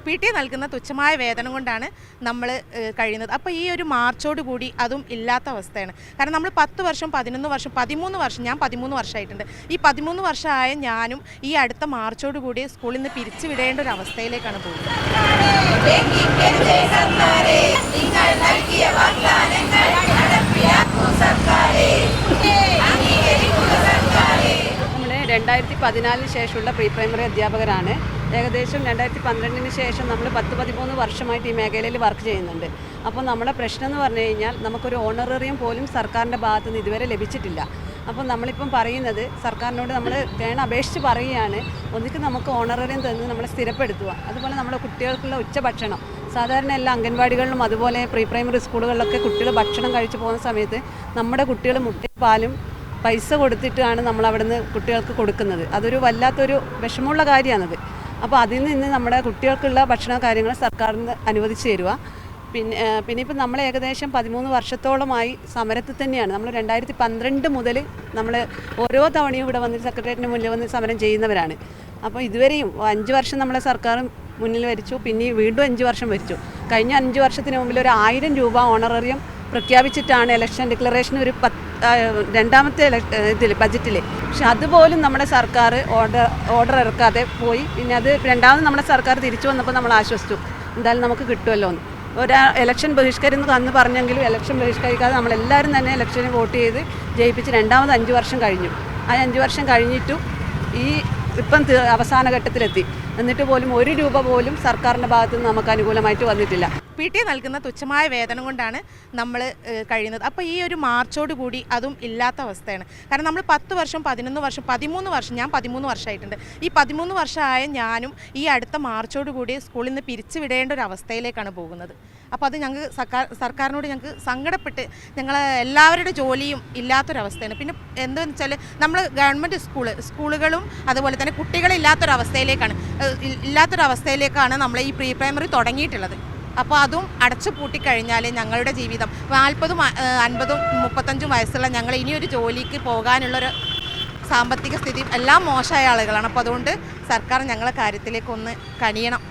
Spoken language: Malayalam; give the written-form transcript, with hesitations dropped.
PT നൽകുന്ന തുച്ഛമായ വേതനം കൊണ്ടാണ് നമ്മൾ കഴിയുന്നത്. അപ്പോൾ ഈ ഒരു മാർച്ചോട് കൂടി അതും ഇല്ലാത്ത അവസ്ഥയാണ്. കാരണം നമ്മൾ 10 വർഷം 11 വർഷം 13 വർഷം ഞാൻ 13 വർഷമായിട്ടുണ്ട്. ഈ 13 വർഷമായ ഞാനും ഈ അടുത്ത മാർച്ചോട് കൂടി സ്കൂളിൽ നിന്ന് പിരിച്ചു വിടേണ്ട ഒരു അവസ്ഥയിലേക്കാണ് പോകുന്നത്. നമ്മുടെ 2014 ശേഷമുള്ള പ്രീ പ്രൈമറി അധ്യാപകരാണ്. ഏകദേശം 2012 ശേഷം നമ്മൾ 10-13 വർഷമായിട്ട് ഈ മേഖലയിൽ വർക്ക് ചെയ്യുന്നുണ്ട്. അപ്പോൾ നമ്മുടെ പ്രശ്നം എന്ന് പറഞ്ഞു കഴിഞ്ഞാൽ നമുക്കൊരു ഓണററിയം പോലും സർക്കാരിൻ്റെ ഭാഗത്തു നിന്ന് ഇതുവരെ ലഭിച്ചിട്ടില്ല. അപ്പോൾ നമ്മളിപ്പം പറയുന്നത് സർക്കാരിനോട് നമ്മൾ അപേക്ഷിച്ച് പറയുകയാണ്, ഒന്നിക്ക് നമുക്ക് ഓണററിയം തന്ന് നമ്മളെ സ്ഥിരപ്പെടുത്തുക. അതുപോലെ നമ്മുടെ കുട്ടികൾക്കുള്ള ഉച്ചഭക്ഷണം സാധാരണ എല്ലാ അംഗൻവാടികളിലും അതുപോലെ പ്രീ പ്രൈമറി സ്കൂളുകളിലൊക്കെ കുട്ടികൾ ഭക്ഷണം കഴിച്ചു പോകുന്ന സമയത്ത് നമ്മുടെ കുട്ടികൾ മുട്ടയും പാലും പൈസ കൊടുത്തിട്ടാണ് നമ്മൾ അവിടെ നിന്ന് കുട്ടികൾക്ക് കൊടുക്കുന്നത്. അതൊരു വല്ലാത്തൊരു വിഷമമുള്ള കാര്യമാണത്. അപ്പോൾ അതിൽ നിന്ന് നമ്മുടെ കുട്ടികൾക്കുള്ള ഭക്ഷണ കാര്യങ്ങൾ സർക്കാരിന് അനുവദിച്ച് തരിക. പിന്നെ ഇപ്പം നമ്മൾ ഏകദേശം 13 വർഷത്തോളമായി സമരത്തിൽ തന്നെയാണ്. നമ്മൾ 2012 മുതൽ നമ്മൾ ഓരോ തവണയും ഇവിടെ വന്ന് സെക്രട്ടേറിയറ്റിന് മുന്നിൽ വന്ന് സമരം ചെയ്യുന്നവരാണ്. അപ്പോൾ ഇതുവരെയും 5 വർഷം നമ്മളെ സർക്കാർ മുന്നിൽ വരിച്ചു, പിന്നെ വീണ്ടും 5 വർഷം വരിച്ചു. കഴിഞ്ഞ 5 വർഷത്തിന് മുമ്പിൽ ഒരു 1000 രൂപ ഓണററിയം പ്രഖ്യാപിച്ചിട്ടാണ് ഇലക്ഷൻ ഡിക്ലറേഷൻ ഒരു രണ്ടാമത്തെ ഇതിൽ ബജറ്റിൽ. പക്ഷെ അതുപോലും നമ്മുടെ സർക്കാർ ഓർഡർ ഇറക്കാതെ പോയി. പിന്നെ അത് രണ്ടാമത് നമ്മുടെ സർക്കാർ തിരിച്ചു വന്നപ്പോൾ നമ്മൾ ആശ്വസിച്ചു, എന്തായാലും നമുക്ക് കിട്ടുമല്ലോ എന്ന്. ഇലക്ഷൻ ബഹിഷ്കരിന്ന് അന്ന് പറഞ്ഞെങ്കിലും ഇലക്ഷൻ ബഹിഷ്കരിക്കാതെ നമ്മളെല്ലാവരും തന്നെ ഇലക്ഷന് വോട്ട് ചെയ്ത് ജയിപ്പിച്ച് രണ്ടാമത് 5 വർഷം കഴിഞ്ഞു. ആ 5 വർഷം കഴിഞ്ഞിട്ടും ഇപ്പം അവസാന ഘട്ടത്തിലെത്തി. എന്നിട്ട് പോലും 1 രൂപ പോലും സർക്കാരിൻ്റെ ഭാഗത്തു നിന്ന് നമുക്ക് അനുകൂലമായിട്ട് വന്നിട്ടില്ല. PT നൽകുന്ന തുച്ഛമായ വേതനം കൊണ്ടാണ് നമ്മൾ കഴിയുന്നത്. അപ്പോൾ ഈ ഒരു മാർച്ചോട് കൂടി അതും ഇല്ലാത്ത അവസ്ഥയാണ്. കാരണം നമ്മൾ 10 വർഷം 11 വർഷം 13 വർഷം ഞാൻ 13 വർഷമായിട്ടുണ്ട്. ഈ 13 വർഷമായ ഞാനും ഈ അടുത്ത മാർച്ചോട് കൂടി സ്കൂളിൽ നിന്ന് പിരിച്ചു വിടേണ്ട ഒരു അവസ്ഥയിലേക്കാണ് പോകുന്നത്. അപ്പോൾ അത് ഞങ്ങൾക്ക് സർക്കാരിനോട് ഞങ്ങൾക്ക് സങ്കടപ്പെട്ട് ഞങ്ങൾ എല്ലാവരുടെ ജോലിയും ഇല്ലാത്തൊരവസ്ഥയാണ്. പിന്നെ എന്താണെന്ന് വെച്ചാൽ നമ്മൾ ഗവൺമെൻറ് സ്കൂളുകളും അതുപോലെ തന്നെ ഇല്ലാത്തൊരവസ്ഥയിലേക്കാണ് നമ്മൾ ഈ പ്രീ പ്രൈമറി തുടങ്ങിയിട്ടുള്ളത്. അപ്പോൾ അതും അടച്ചു പൂട്ടിക്കഴിഞ്ഞാൽ ഞങ്ങളുടെ ജീവിതം 40, 50, 35 വയസ്സുള്ള ഞങ്ങൾ ഇനിയൊരു ജോലിക്ക് പോകാനുള്ളൊരു സാമ്പത്തിക സ്ഥിതി എല്ലാം മോശമായ ആളുകളാണ്. അപ്പോൾ അതുകൊണ്ട് സർക്കാർ ഞങ്ങളെ കാര്യത്തിലേക്കൊന്ന് കണിയണം.